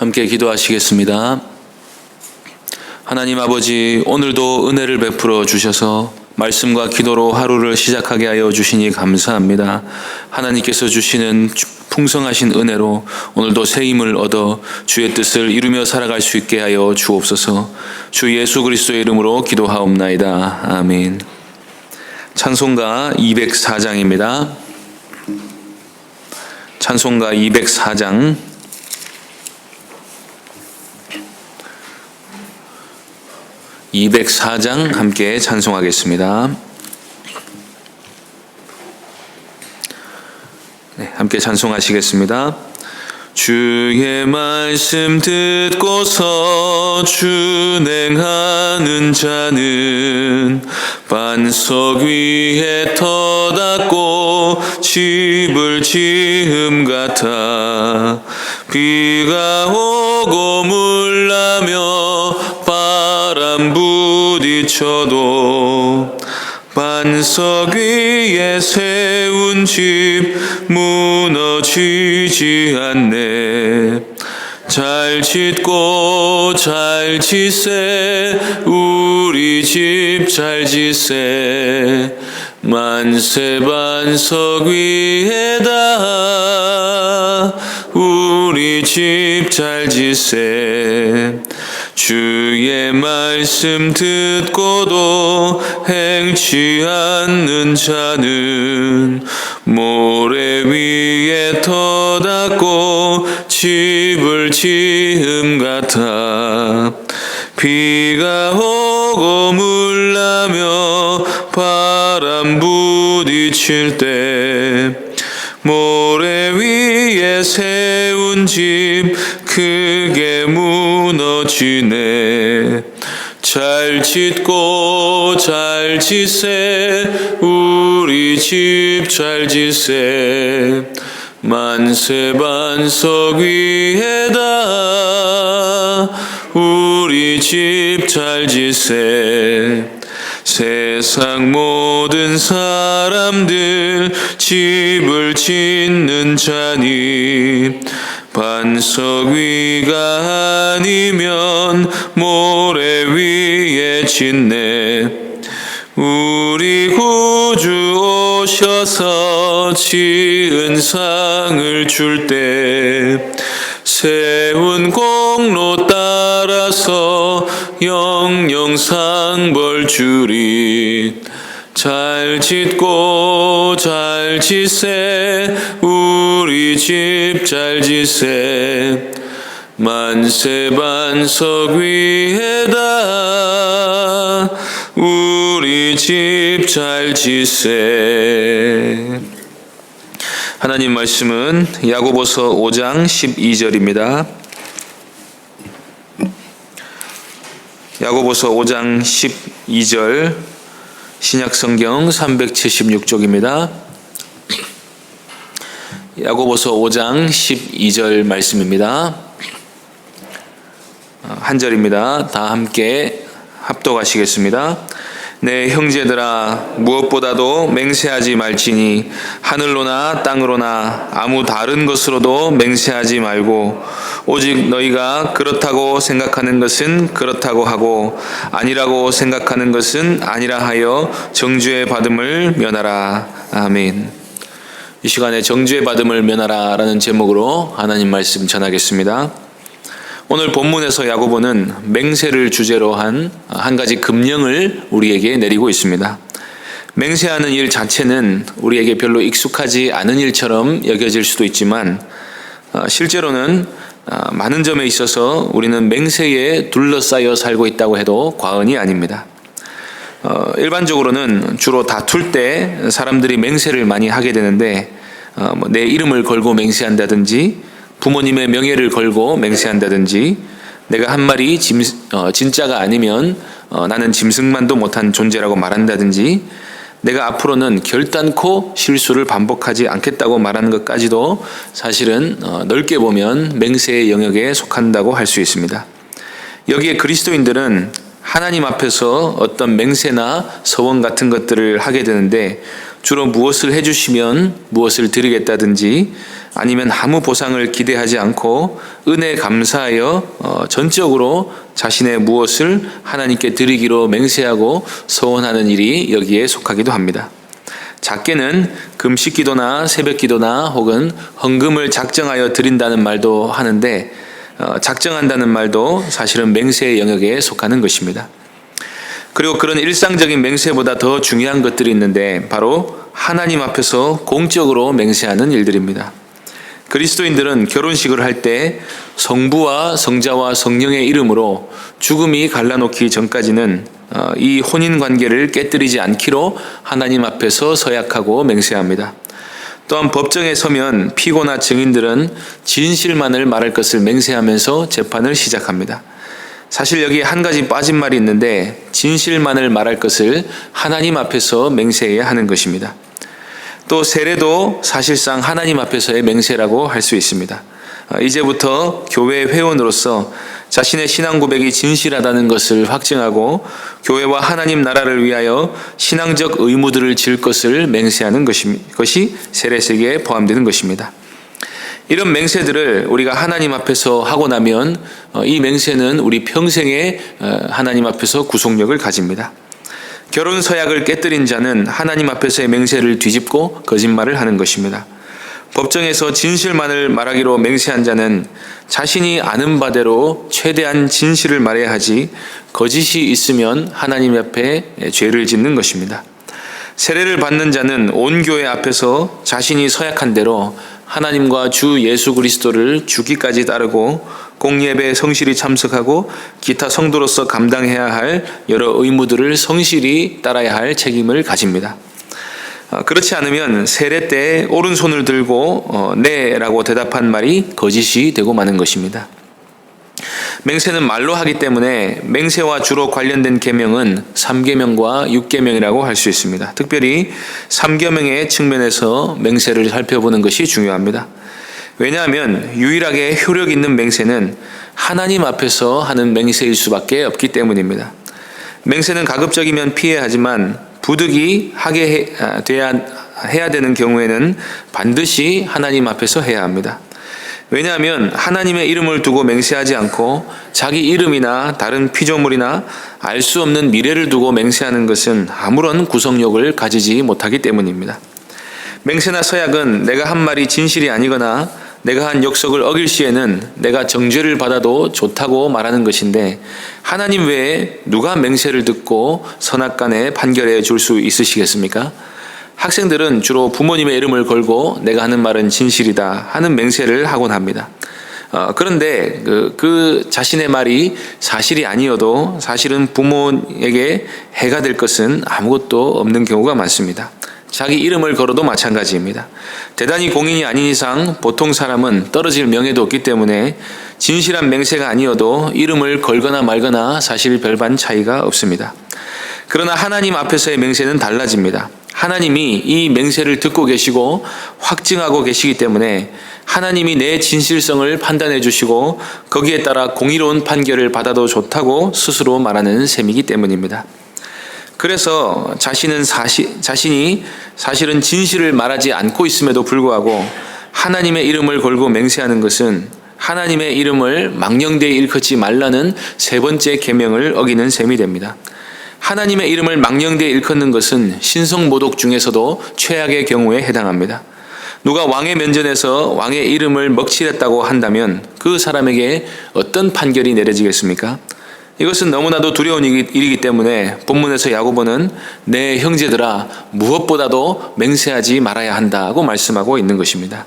함께 기도하시겠습니다. 하나님 아버지, 오늘도 은혜를 베풀어 주셔서 말씀과 기도로 하루를 시작하게 하여 주시니 감사합니다. 하나님께서 주시는 풍성하신 은혜로 오늘도 새 힘을 얻어 주의 뜻을 이루며 살아갈 수 있게 하여 주옵소서. 주 예수 그리스도의 이름으로 기도하옵나이다. 아멘. 찬송가 204장입니다. 찬송가 204장 함께 찬송하겠습니다. 함께 찬송하시겠습니다. 주의 말씀 듣고서 준행하는 자는 반석 위에 터닫고 집을 지음 같아. 비가 오고 물나며 바람 부딪혀도 반석 위에 세운 집 무너지지 않네. 잘 짓고 잘 지세 우리 집 잘 지세. 만세 반석 위에다 우리 집 잘 지세. 주의 말씀 듣고도 행치 않는 자는 모래 위에 터닫고 집을 지음 같아. 비가 오고 물나며 바람 부딪힐 때 모래 위에 세운 집 크게 무너지네. 잘 짓고 잘 지세 우리 집 잘 지세. 만세 반석 위에다 우리 집 잘 지세. 세상 모든 사람들 집을 짓는 자니 반석 위가 아니면 모래 위에 짓네. 우리 구주 오셔서 지은 상을 줄 때 세운 공로 따라서 영영 상벌 주리. 잘 짓고 잘 지세 우리 집 잘 지세. 만세 반석 위에다 우리 집 잘 지세. 하나님 말씀은 야고보서 5장 12절입니다. 야고보서 5장 12절 신약성경 376쪽입니다. 야고보서 5장 12절 말씀입니다. 한 절입니다. 다 함께 합독하시겠습니다. 내 형제들아, 무엇보다도 맹세하지 말지니 하늘로나 땅으로나 아무 다른 것으로도 맹세하지 말고 오직 너희가 그렇다고 생각하는 것은 그렇다고 하고 아니라고 생각하는 것은 아니라 하여 정죄 받음을 면하라. 아멘. 이 시간에 정죄 받음을 면하라 라는 제목으로 하나님 말씀 전하겠습니다. 오늘 본문에서 야고보는 맹세를 주제로 한 가지 금령을 우리에게 내리고 있습니다. 맹세하는 일 자체는 우리에게 별로 익숙하지 않은 일처럼 여겨질 수도 있지만 실제로는 많은 점에 있어서 우리는 맹세에 둘러싸여 살고 있다고 해도 과언이 아닙니다. 일반적으로는 주로 다툴 때 사람들이 맹세를 많이 하게 되는데 내 이름을 걸고 맹세한다든지 부모님의 명예를 걸고 맹세한다든지 내가 한 말이 진짜가 아니면 나는 짐승만도 못한 존재라고 말한다든지 내가 앞으로는 결단코 실수를 반복하지 않겠다고 말하는 것까지도 사실은 넓게 보면 맹세의 영역에 속한다고 할 수 있습니다. 여기에 그리스도인들은 하나님 앞에서 어떤 맹세나 서원 같은 것들을 하게 되는데 주로 무엇을 해주시면 무엇을 드리겠다든지 아니면 아무 보상을 기대하지 않고 은혜에 감사하여 전적으로 자신의 무엇을 하나님께 드리기로 맹세하고 서원하는 일이 여기에 속하기도 합니다. 작게는 금식기도나 새벽기도나 혹은 헌금을 작정하여 드린다는 말도 하는데 작정한다는 말도 사실은 맹세의 영역에 속하는 것입니다. 그리고 그런 일상적인 맹세보다 더 중요한 것들이 있는데 바로 하나님 앞에서 공적으로 맹세하는 일들입니다. 그리스도인들은 결혼식을 할 때 성부와 성자와 성령의 이름으로 죽음이 갈라놓기 전까지는 이 혼인 관계를 깨뜨리지 않기로 하나님 앞에서 서약하고 맹세합니다. 또한 법정에 서면 피고나 증인들은 진실만을 말할 것을 맹세하면서 재판을 시작합니다. 사실 여기 한 가지 빠진 말이 있는데 진실만을 말할 것을 하나님 앞에서 맹세해야 하는 것입니다. 또 세례도 사실상 하나님 앞에서의 맹세라고 할 수 있습니다. 이제부터 교회 회원으로서 자신의 신앙 고백이 진실하다는 것을 확증하고 교회와 하나님 나라를 위하여 신앙적 의무들을 질 것을 맹세하는 것이 세례세계에 포함되는 것입니다. 이런 맹세들을 우리가 하나님 앞에서 하고 나면 이 맹세는 우리 평생에 하나님 앞에서 구속력을 가집니다. 결혼 서약을 깨뜨린 자는 하나님 앞에서의 맹세를 뒤집고 거짓말을 하는 것입니다. 법정에서 진실만을 말하기로 맹세한 자는 자신이 아는 바대로 최대한 진실을 말해야 하지 거짓이 있으면 하나님 앞에 죄를 짓는 것입니다. 세례를 받는 자는 온 교회 앞에서 자신이 서약한 대로 하나님과 주 예수 그리스도를 죽기까지 따르고 공예배에 성실히 참석하고 기타 성도로서 감당해야 할 여러 의무들을 성실히 따라야 할 책임을 가집니다. 그렇지 않으면 세례 때 오른손을 들고 네라고 대답한 말이 거짓이 되고 마는 것입니다. 맹세는 말로 하기 때문에 맹세와 주로 관련된 계명은 3계명과 6계명이라고 할 수 있습니다. 특별히 3계명의 측면에서 맹세를 살펴보는 것이 중요합니다. 왜냐하면 유일하게 효력 있는 맹세는 하나님 앞에서 하는 맹세일 수밖에 없기 때문입니다. 맹세는 가급적이면 피해야 하지만 부득이 해야 되는 경우에는 반드시 하나님 앞에서 해야 합니다. 왜냐하면 하나님의 이름을 두고 맹세하지 않고 자기 이름이나 다른 피조물이나 알 수 없는 미래를 두고 맹세하는 것은 아무런 구속력을 가지지 못하기 때문입니다. 맹세나 서약은 내가 한 말이 진실이 아니거나 내가 한 약속을 어길 시에는 내가 정죄를 받아도 좋다고 말하는 것인데 하나님 외에 누가 맹세를 듣고 선악간에 판결해 줄 수 있으시겠습니까? 학생들은 주로 부모님의 이름을 걸고 내가 하는 말은 진실이다 하는 맹세를 하곤 합니다. 그런데 그 자신의 말이 사실이 아니어도 사실은 부모에게 해가 될 것은 아무것도 없는 경우가 많습니다. 자기 이름을 걸어도 마찬가지입니다. 대단히 공인이 아닌 이상 보통 사람은 떨어질 명예도 없기 때문에 진실한 맹세가 아니어도 이름을 걸거나 말거나 사실 별반 차이가 없습니다. 그러나 하나님 앞에서의 맹세는 달라집니다. 하나님이 이 맹세를 듣고 계시고 확증하고 계시기 때문에 하나님이 내 진실성을 판단해 주시고 거기에 따라 공의로운 판결을 받아도 좋다고 스스로 말하는 셈이기 때문입니다. 그래서 자신이 사실은 진실을 말하지 않고 있음에도 불구하고 하나님의 이름을 걸고 맹세하는 것은 하나님의 이름을 망령되이 일컫지 말라는 세 번째 계명을 어기는 셈이 됩니다. 하나님의 이름을 망령되이 일컫는 것은 신성모독 중에서도 최악의 경우에 해당합니다. 누가 왕의 면전에서 왕의 이름을 먹칠했다고 한다면 그 사람에게 어떤 판결이 내려지겠습니까? 이것은 너무나도 두려운 일이기 때문에 본문에서 야고보는 내 형제들아 무엇보다도 맹세하지 말아야 한다고 말씀하고 있는 것입니다.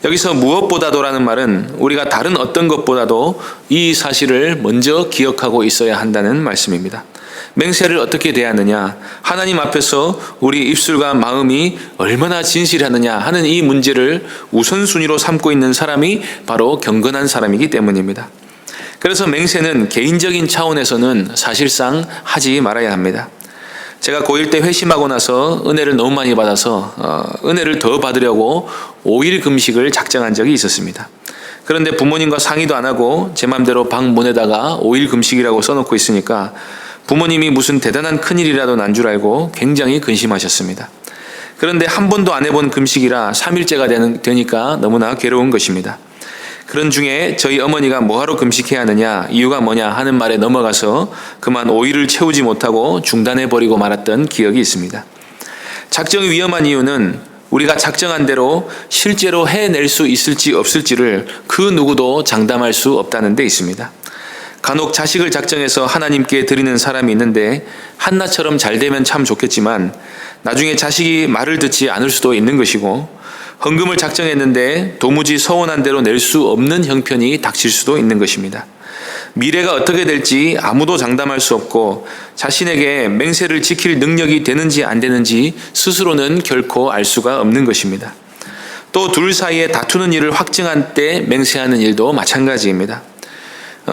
여기서 무엇보다도라는 말은 우리가 다른 어떤 것보다도 이 사실을 먼저 기억하고 있어야 한다는 말씀입니다. 맹세를 어떻게 대하느냐, 하나님 앞에서 우리 입술과 마음이 얼마나 진실하느냐 하는 이 문제를 우선순위로 삼고 있는 사람이 바로 경건한 사람이기 때문입니다. 그래서 맹세는 개인적인 차원에서는 사실상 하지 말아야 합니다. 제가 고1 때 회심하고 나서 은혜를 너무 많이 받아서 은혜를 더 받으려고 5일 금식을 작정한 적이 있었습니다. 그런데 부모님과 상의도 안 하고 제 맘대로 방 문에다가 5일 금식이라고 써놓고 있으니까 부모님이 무슨 대단한 큰일이라도 난 줄 알고 굉장히 근심하셨습니다. 그런데 한 번도 안 해본 금식이라 3일째가 되니까 너무나 괴로운 것입니다. 그런 중에 저희 어머니가 뭐하러 금식해야 하느냐, 이유가 뭐냐 하는 말에 넘어가서 그만 5일을 채우지 못하고 중단해버리고 말았던 기억이 있습니다. 작정이 위험한 이유는 우리가 작정한 대로 실제로 해낼 수 있을지 없을지를 그 누구도 장담할 수 없다는 데 있습니다. 간혹 자식을 작정해서 하나님께 드리는 사람이 있는데 한나처럼 잘 되면 참 좋겠지만 나중에 자식이 말을 듣지 않을 수도 있는 것이고, 헌금을 작정했는데 도무지 서원한 대로 낼 수 없는 형편이 닥칠 수도 있는 것입니다. 미래가 어떻게 될지 아무도 장담할 수 없고 자신에게 맹세를 지킬 능력이 되는지 안 되는지 스스로는 결코 알 수가 없는 것입니다. 또 둘 사이에 다투는 일을 확증한 때 맹세하는 일도 마찬가지입니다.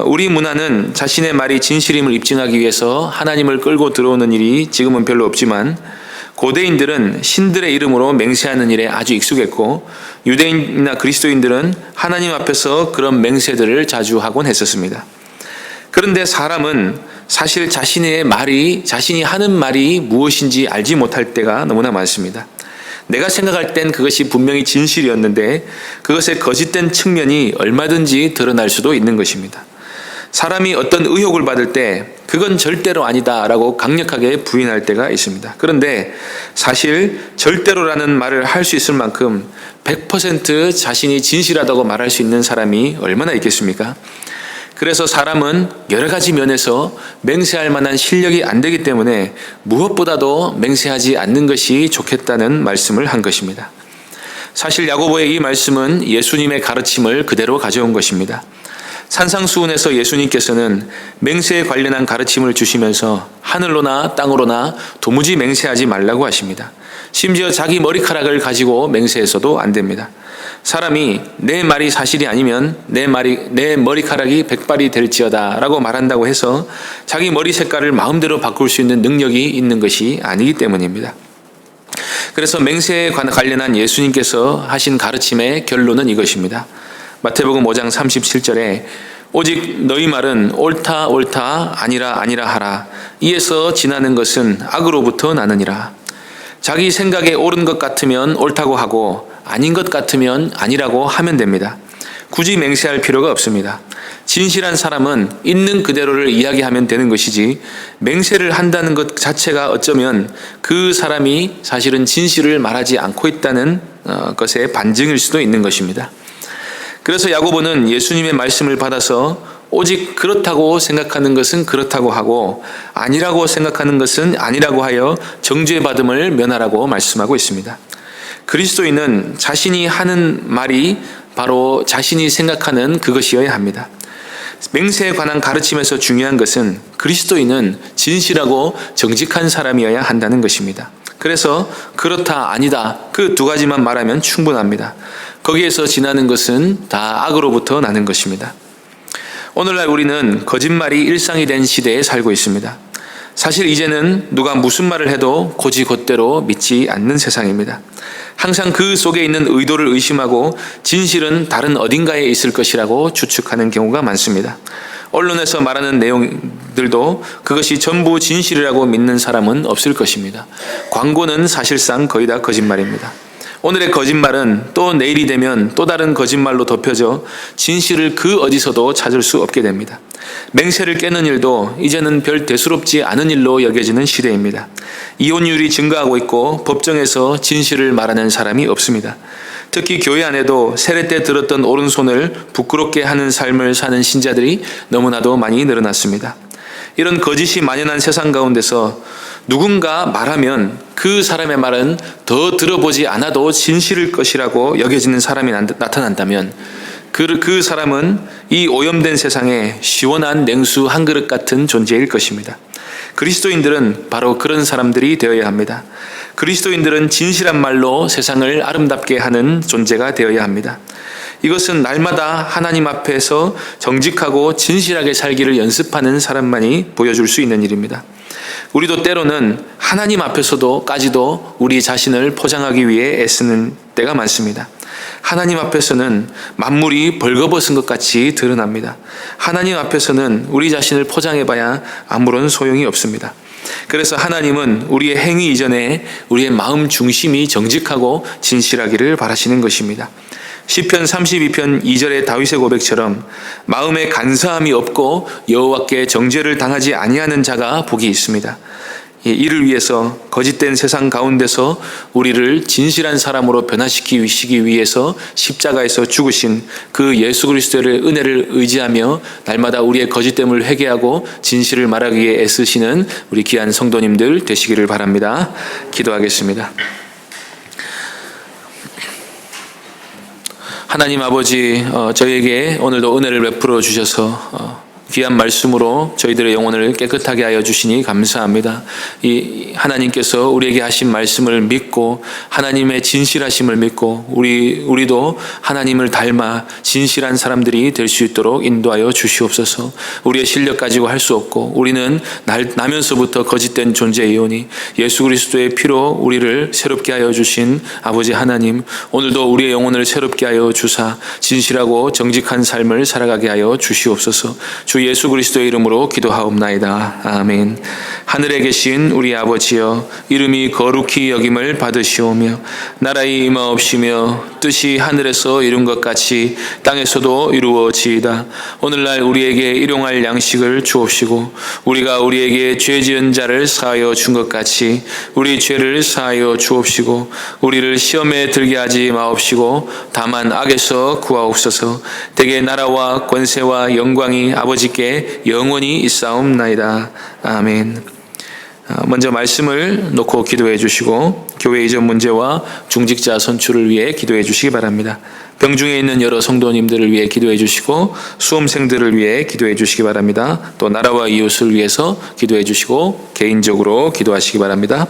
우리 문화는 자신의 말이 진실임을 입증하기 위해서 하나님을 끌고 들어오는 일이 지금은 별로 없지만, 고대인들은 신들의 이름으로 맹세하는 일에 아주 익숙했고 유대인이나 그리스도인들은 하나님 앞에서 그런 맹세들을 자주 하곤 했었습니다. 그런데 사람은 사실 자신이 하는 말이 무엇인지 알지 못할 때가 너무나 많습니다. 내가 생각할 땐 그것이 분명히 진실이었는데 그것의 거짓된 측면이 얼마든지 드러날 수도 있는 것입니다. 사람이 어떤 의혹을 받을 때 그건 절대로 아니다 라고 강력하게 부인할 때가 있습니다. 그런데 사실 절대로라는 말을 할 수 있을 만큼 100% 자신이 진실하다고 말할 수 있는 사람이 얼마나 있겠습니까? 그래서 사람은 여러 가지 면에서 맹세할 만한 실력이 안 되기 때문에 무엇보다도 맹세하지 않는 것이 좋겠다는 말씀을 한 것입니다. 사실 야고보의 이 말씀은 예수님의 가르침을 그대로 가져온 것입니다. 산상수훈에서 예수님께서는 맹세에 관련한 가르침을 주시면서 하늘로나 땅으로나 도무지 맹세하지 말라고 하십니다. 심지어 자기 머리카락을 가지고 맹세해서도 안 됩니다. 사람이 내 말이 사실이 아니면 내 머리카락이 백발이 될지어다 라고 말한다고 해서 자기 머리 색깔을 마음대로 바꿀 수 있는 능력이 있는 것이 아니기 때문입니다. 그래서 맹세에 관련한 예수님께서 하신 가르침의 결론은 이것입니다. 마태복음 5장 37절에 오직 너희 말은 옳다 옳다 아니라 아니라 하라. 이에서 지나는 것은 악으로부터 나느니라. 자기 생각에 옳은 것 같으면 옳다고 하고 아닌 것 같으면 아니라고 하면 됩니다. 굳이 맹세할 필요가 없습니다. 진실한 사람은 있는 그대로를 이야기하면 되는 것이지 맹세를 한다는 것 자체가 어쩌면 그 사람이 사실은 진실을 말하지 않고 있다는 것의 반증일 수도 있는 것입니다. 그래서 야고보는 예수님의 말씀을 받아서 오직 그렇다고 생각하는 것은 그렇다고 하고 아니라고 생각하는 것은 아니라고 하여 정죄받음을 면하라고 말씀하고 있습니다. 그리스도인은 자신이 하는 말이 바로 자신이 생각하는 그것이어야 합니다. 맹세에 관한 가르침에서 중요한 것은 그리스도인은 진실하고 정직한 사람이어야 한다는 것입니다. 그래서 그렇다 아니다 그 두 가지만 말하면 충분합니다. 거기에서 지나는 것은 다 악으로부터 나는 것입니다. 오늘날 우리는 거짓말이 일상이 된 시대에 살고 있습니다. 사실 이제는 누가 무슨 말을 해도 곧이곧대로 믿지 않는 세상입니다. 항상 그 속에 있는 의도를 의심하고 진실은 다른 어딘가에 있을 것이라고 추측하는 경우가 많습니다. 언론에서 말하는 내용들도 그것이 전부 진실이라고 믿는 사람은 없을 것입니다. 광고는 사실상 거의 다 거짓말입니다. 오늘의 거짓말은 또 내일이 되면 또 다른 거짓말로 덮여져 진실을 그 어디서도 찾을 수 없게 됩니다. 맹세를 깨는 일도 이제는 별 대수롭지 않은 일로 여겨지는 시대입니다. 이혼율이 증가하고 있고 법정에서 진실을 말하는 사람이 없습니다. 특히 교회 안에도 세례 때 들었던 오른손을 부끄럽게 하는 삶을 사는 신자들이 너무나도 많이 늘어났습니다. 이런 거짓이 만연한 세상 가운데서 누군가 말하면 그 사람의 말은 더 들어보지 않아도 진실일 것이라고 여겨지는 사람이 나타난다면 그 사람은 이 오염된 세상에 시원한 냉수 한 그릇 같은 존재일 것입니다. 그리스도인들은 바로 그런 사람들이 되어야 합니다. 그리스도인들은 진실한 말로 세상을 아름답게 하는 존재가 되어야 합니다. 이것은 날마다 하나님 앞에서 정직하고 진실하게 살기를 연습하는 사람만이 보여줄 수 있는 일입니다. 우리도 때로는 하나님 앞에서도까지도 우리 자신을 포장하기 위해 애쓰는 때가 많습니다. 하나님 앞에서는 만물이 벌거벗은 것 같이 드러납니다. 하나님 앞에서는 우리 자신을 포장해봐야 아무런 소용이 없습니다. 그래서 하나님은 우리의 행위 이전에 우리의 마음 중심이 정직하고 진실하기를 바라시는 것입니다. 시편 32편 2절의 다윗의 고백처럼 마음에 간사함이 없고 여호와께 정죄를 당하지 아니하는 자가 복이 있습니다. 이를 위해서 거짓된 세상 가운데서 우리를 진실한 사람으로 변화시키기 위해서 십자가에서 죽으신 그 예수 그리스도의 은혜를 의지하며 날마다 우리의 거짓됨을 회개하고 진실을 말하기 위해 애쓰시는 우리 귀한 성도님들 되시기를 바랍니다. 기도하겠습니다. 하나님 아버지, 저희에게 오늘도 은혜를 베풀어 주셔서 귀한 말씀으로 저희들의 영혼을 깨끗하게 하여 주시니 감사합니다. 이 하나님께서 우리에게 하신 말씀을 믿고 하나님의 진실하심을 믿고 우리도 하나님을 닮아 진실한 사람들이 될 수 있도록 인도하여 주시옵소서. 우리의 실력 가지고 할 수 없고 우리는 나면서부터 거짓된 존재이오니 예수 그리스도의 피로 우리를 새롭게 하여 주신 아버지 하나님, 오늘도 우리의 영혼을 새롭게 하여 주사 진실하고 정직한 삶을 살아가게 하여 주시옵소서. 주 예수 그리스도의 이름으로 기도하옵나이다. 아멘. 하늘에 계신 우리 아버지여, 이름이 거룩히 여김을 받으시오며 나라의 임하옵시며 뜻이 하늘에서 이룬 것 같이 땅에서도 이루어지이다. 오늘날 우리에게 일용할 양식을 주옵시고 우리가 우리에게 죄 지은 자를 사하여 준 것 같이 우리 죄를 사하여 주옵시고 우리를 시험에 들게 하지 마옵시고 다만 악에서 구하옵소서. 대개 나라와 권세와 영광이 아버지께 영원히 있사옵나이다. 아멘. 먼저 말씀을 놓고 기도해 주시고 교회 이전 문제와 중직자 선출을 위해 기도해 주시기 바랍니다. 병중에 있는 여러 성도님들을 위해 기도해 주시고 수험생들을 위해 기도해 주시기 바랍니다. 또 나라와 이웃을 위해서 기도해 주시고 개인적으로 기도하시기 바랍니다.